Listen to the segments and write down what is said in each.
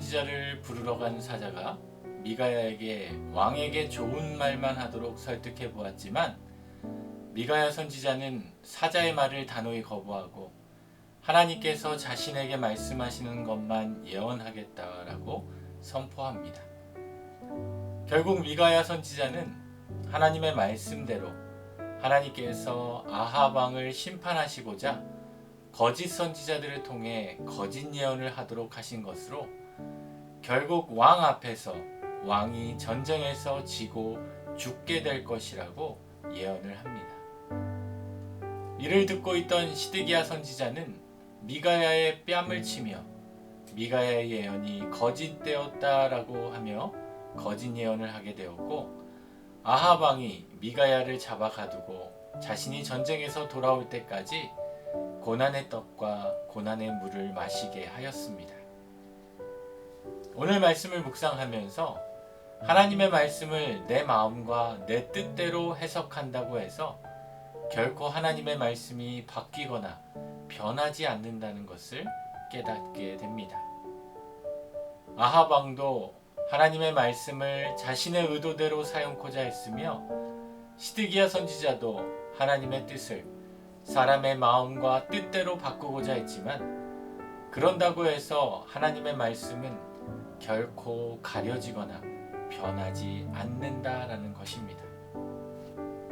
선지자를 부르러 간 사자가 미가야에게 왕에게 좋은 말만 하도록 설득해 보았지만 미가야 선지자는 사자의 말을 단호히 거부하고 하나님께서 자신에게 말씀하시는 것만 예언하겠다라고 선포합니다. 결국 미가야 선지자는 하나님의 말씀대로 하나님께서 아합 왕을 심판하시고자 거짓 선지자들을 통해 거짓 예언을 하도록 하신 것으로 결국 왕 앞에서 왕이 전쟁에서 지고 죽게 될 것이라고 예언을 합니다. 이를 듣고 있던 시드기야 선지자는 미가야의 뺨을 치며 미가야의 예언이 거짓되었다라고 하며 거짓 예언을 하게 되었고, 아합 왕이 미가야를 잡아 가두고 자신이 전쟁에서 돌아올 때까지 고난의 떡과 고난의 물을 마시게 하였습니다. 오늘 말씀을 묵상하면서 하나님의 말씀을 내 마음과 내 뜻대로 해석한다고 해서 결코 하나님의 말씀이 바뀌거나 변하지 않는다는 것을 깨닫게 됩니다. 아합 왕도 하나님의 말씀을 자신의 의도대로 사용코자 했으며 시드기야 선지자도 하나님의 뜻을 사람의 마음과 뜻대로 바꾸고자 했지만 그런다고 해서 하나님의 말씀은 결코 가려지거나 변하지 않는다라는 것입니다.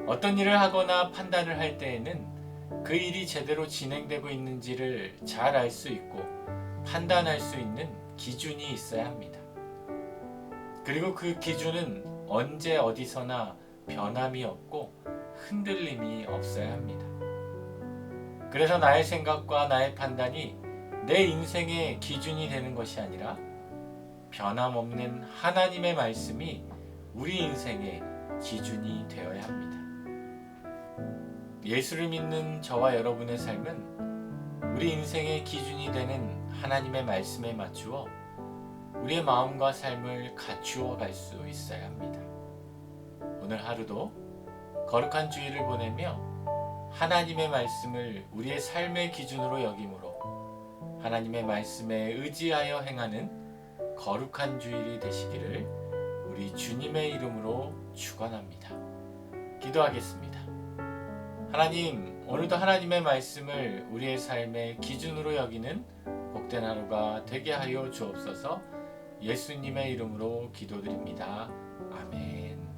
어떤 일을 하거나 판단을 할 때에는 그 일이 제대로 진행되고 있는지를 잘 알 수 있고 판단할 수 있는 기준이 있어야 합니다. 그리고 그 기준은 언제 어디서나 변함이 없고 흔들림이 없어야 합니다. 그래서 나의 생각과 나의 판단이 내 인생의 기준이 되는 것이 아니라 변함없는 하나님의 말씀이 우리 인생의 기준이 되어야 합니다. 예수를 믿는 저와 여러분의 삶은 우리 인생의 기준이 되는 하나님의 말씀에 맞추어 우리의 마음과 삶을 갖추어 갈 수 있어야 합니다. 오늘 하루도 거룩한 주일을 보내며 하나님의 말씀을 우리의 삶의 기준으로 여김으로 하나님의 말씀에 의지하여 행하는 거룩한 주일이 되시기를 우리 주님의 이름으로 축원합니다. 기도하겠습니다. 하나님, 오늘도 하나님의 말씀을 우리의 삶의 기준으로 여기는 복된 하루가 되게 하여 주옵소서. 예수님의 이름으로 기도드립니다. 아멘.